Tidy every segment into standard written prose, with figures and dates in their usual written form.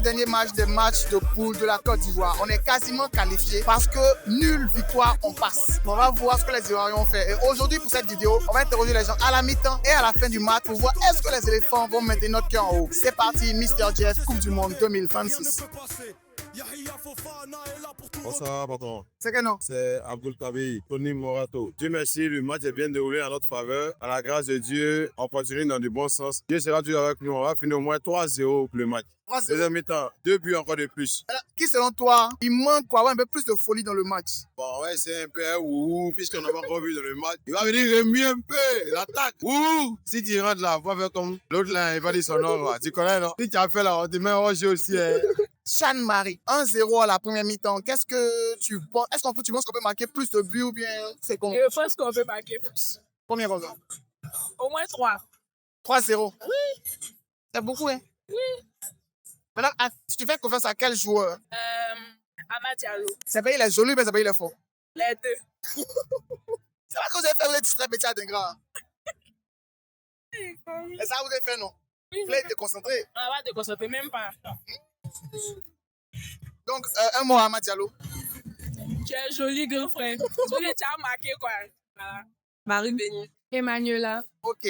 les derniers matchs des matchs de poule de la Côte d'Ivoire. On est quasiment qualifié parce que nulle victoire, on passe. On va voir ce que les Ivoiriens ont fait. Et aujourd'hui, pour cette vidéo, on va interroger les gens à la mi-temps et à la fin du match pour voir est-ce que les éléphants vont mettre notre cœur en haut. C'est parti, Mister Jeff, Coupe du Monde 2026. Bonsoir, pardon. C'est que non? C'est Abdul Kabi, Tony Morato. Dieu merci, le match est bien déroulé en notre faveur. À la grâce de Dieu, on continue dans du bon sens. Dieu sera toujours avec nous. On va finir au moins 3-0 pour le match. Deuxième mi-temps, 2 buts encore de plus. Alors, qui selon toi, il manque pour avoir un peu plus de folie dans le match? Bon, ouais, c'est un peu un ouhou, puisqu'on n'a pas encore vu dans le match. Il va venir remuer un peu l'attaque. Ouhou! Si tu rentres là, va faire comme l'autre là, il va dire son nom. Là. Tu connais, non? Si tu as fait là, on te met en jeu aussi. Hein. Chan-Marie, 1-0 à la première mi-temps. Qu'est-ce que tu penses? Est-ce tu penses qu'on peut marquer plus de buts ou bien c'est con? Je pense qu'on peut marquer plus. Combien comme ça? Au moins 3. 3-0. Oui. C'est beaucoup, hein? Oui. Maintenant, tu fais confiance à quel joueur? Amad Diallo. C'est pas il est joli, mais c'est pas il est fort. Les deux. C'est pas que vous avez fait les distraits petit à des grands. Et ça, vous avez fait, non? Oui, Vous avez été concentré. on va te concentrer, même pas. Donc, un mot à Amad Diallo. Tu es joli, grand frère. Tu as marqué quoi? Voilà. Marie Béni. Emmanuela. OK.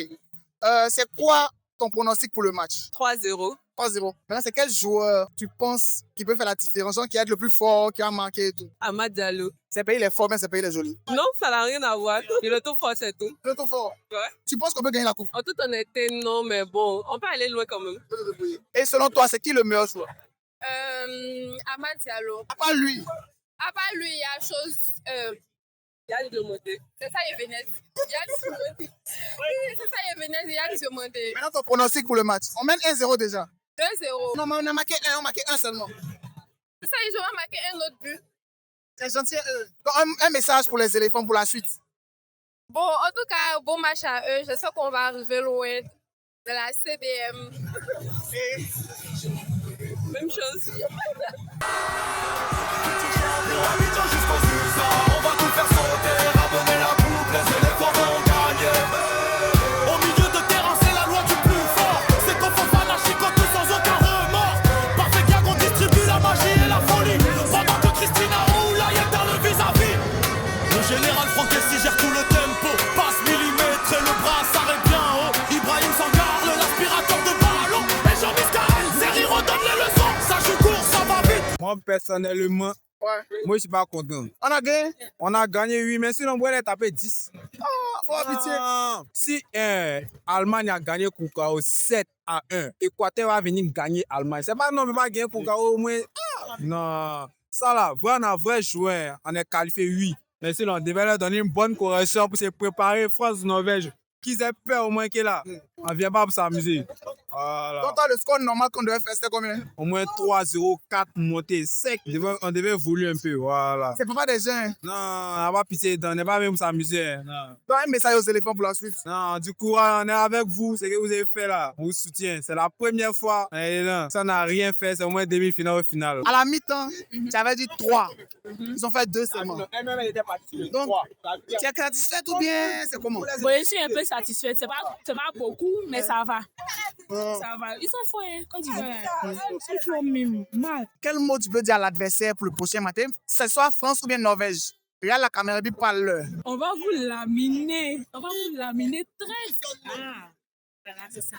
C'est quoi ton pronostic pour le match? 3-0. 3-0. Maintenant, c'est quel joueur tu penses qui peut faire la différence, qui est le plus fort, qui a marqué et tout? Amad Diallo. C'est pas il est fort, mais c'est pas il est joli. Non, ça n'a rien à voir. Il est tout fort, c'est tout. C'est trop fort. Ouais. Tu penses qu'on peut gagner la coupe? En toute honnêteté, non, mais bon, on peut aller loin quand même. Et selon toi, c'est qui le meilleur joueur? Amad Diallo. À part lui. À part lui, il y a chose. Il y a de monter. C'est ça, Yevenez. Il y a Diomandé. Oui, c'est ça, Yevenez, il y a Diomandé. Maintenant, ton pronostic pour le match. On mène 1-0 déjà. 2-0. Non, mais on a marqué un seulement. C'est ça, ils ont marqué un autre but. C'est gentil. Donc, un message pour les éléphants pour la suite. Bon, en tout cas, bon match à eux. J'espère qu'on va arriver loin de la CDM. Même chose. On va tout faire sauter, ramener la boucle, les éléphants vont gagner. Au milieu de terrain, c'est la loi du plus fort. C'est qu'on faut pas lâcher côté sans aucun remords. Parfait gag, on distribue la magie et la folie. Pendant que Christina Oula est dans le vis-à-vis. Le général Franquessi gère tout le tempo. Passe millimètre et le bras s'arrête bien haut. Ibrahim Sangar, l'aspirateur de ballon. Et Jean-Michel Kael, Seri redonne les leçons. Ça joue court, ça va vite. Moi, personnellement, moi, je suis pas content. On a gagné? On a gagné 8, mais sinon, on pourrait taper 10. Faut avoir pitié. Si Allemagne a gagné Koukao 7-1, Équateur va venir gagner Allemagne. C'est pas non, mais pas gagner Koukao au moins. Non. Ça là, on a vrai joueur, on est qualifié 8. Mais sinon, on devait leur donner une bonne correction pour se préparer France-Norvège. Qu'ils aient peur au moins qu'il est là. On vient pas pour s'amuser. Voilà. Donc, toi, le score normal qu'on devait faire, c'était combien? Au moins 3-0, 4 montées, sec. On devait voler un peu, voilà. C'est pas des gens. Non, on n'a pas pitié, on n'est pas même pour s'amuser. Non. Donc, un message aux éléphants pour la suite. Non, du courage, on est avec vous. Ce que vous avez fait là, on vous soutient. C'est la première fois. Et non, ça n'a rien fait, c'est au moins demi-finale au final. À la mi-temps, tu avais dit 3. Ils ont fait 2 seulement. Donc, tu es satisfait ou bien c'est comment? Bon, je suis un peu satisfaite. C'est pas beaucoup, mais ça va. Ça va. Ils sont forts, hein, quand ils vont. C'est toujours même mal. Quel mot tu peux dire à l'adversaire pour le prochain matin? C'est soit France ou bien Norvège. Regarde la caméra, puis parle-leur. On va vous laminer. On va vous laminer très. Voilà, c'est ça.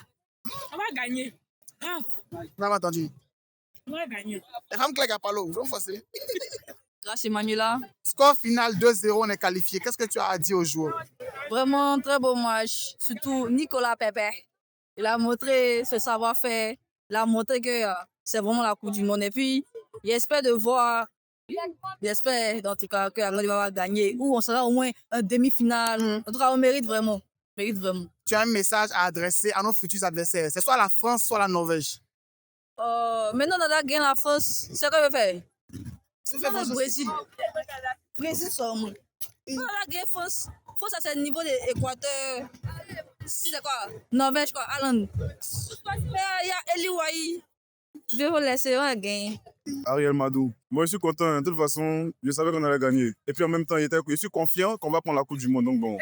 On va gagner. Grave. Vous avez entendu? On va gagner. Les femmes claquent à parler, ils vont forcer. Grâce Emmanuela. Score final 2-0, on est qualifié. Qu'est-ce que tu as à dire aux joueurs? Vraiment très beau match. Surtout Nicolas Pepe. Il a montré ce savoir-faire. Il a montré que c'est vraiment la Coupe du Monde. Et puis, j'espère en tout cas que la va gagner. Ou on sera au moins en demi-finale. En tout cas, on mérite vraiment. Tu as un message à adresser à nos futurs adversaires. C'est soit la France, soit la Norvège. Maintenant, on a gagné la France. C'est quoi qu'on fait? C'est le Brésil. Brésil, ça, moi. On a gagné France. France, c'est le niveau de l'Équateur. C'est quoi? Norvège, quoi? Allende. Il y a Eli Wahi. Je vais vous laisser, on a gagné. Ariel Madou. Moi, je suis content. De toute façon, je savais qu'on allait gagner. Et puis en même temps, je suis confiant qu'on va prendre la Coupe du Monde. Donc bon.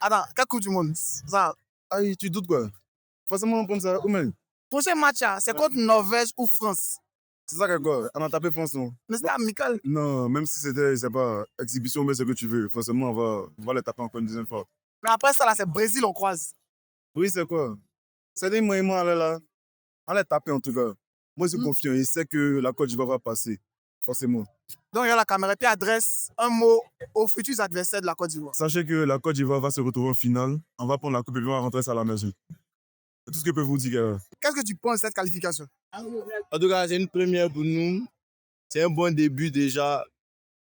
Attends, quelle Coupe du Monde? Ça, Aïe, tu doutes quoi? Forcément, on prend ça. Où même? Prochain match, c'est contre Norvège ou France. C'est ça que quoi? On a tapé France, non? Mais c'était amical. Non, même si c'était, c'est pas exhibition, mais ce que tu veux. Forcément, on va les taper encore une deuxième fois. Mais après ça, là, c'est Brésil, on croise. Oui, c'est quoi? C'est des moyens, là. On les taper en tout cas. Moi, je suis confiant. Il sait que la Côte d'Ivoire va passer. Forcément. Donc, il y a la caméra qui adresse un mot aux futurs adversaires de la Côte d'Ivoire. Sachez que la Côte d'Ivoire va se retrouver en finale. On va prendre la coupe et on va rentrer ça à la maison. C'est tout ce que je peux vous dire. Qu'est-ce que tu penses de cette qualification? En tout cas, c'est une première pour nous. C'est un bon début déjà.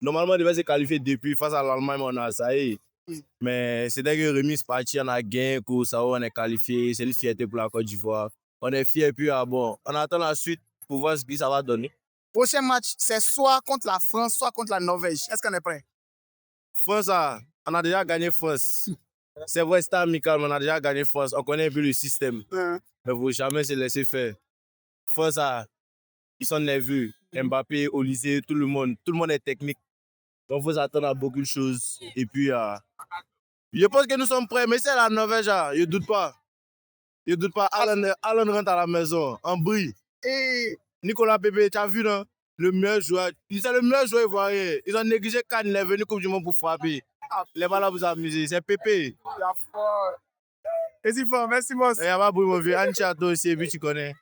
Normalement, on devait se qualifier depuis face à l'Allemagne, mais on a ça y est. Mais c'est dès que remise partie, on a gagné, on est qualifié. C'est une fierté pour la Côte d'Ivoire. On est fiers et puis bon, on attend la suite pour voir ce que ça va donner. Prochain match, c'est soit contre la France, soit contre la Norvège. Est-ce qu'on est prêt? France, on a déjà gagné France. C'est vrai, c'était amical, mais on a déjà gagné France. On connaît un peu le système. Mais il ne faut jamais se laisser faire. France, ils sont nerveux. Mbappé, Olysée, tout le monde est technique. Donc, il faut s'attendre à beaucoup de choses. Et puis, je pense que nous sommes prêts. Mais c'est la Norvège, je ne doute pas. Je ne doute pas. Alan rentre à la maison, en brille. Et Nicolas Pépé, tu as vu, non? Le meilleur joueur. C'est le meilleur joueur ivoirien. Ils ont négligé Cannes, il est venu Coupe du Monde pour frapper. Les balles vous amuser. C'est Pépé. et si fort, merci, Moss. Il y a pas beaucoup de vieux. Anne Chateau aussi, et puis tu connais.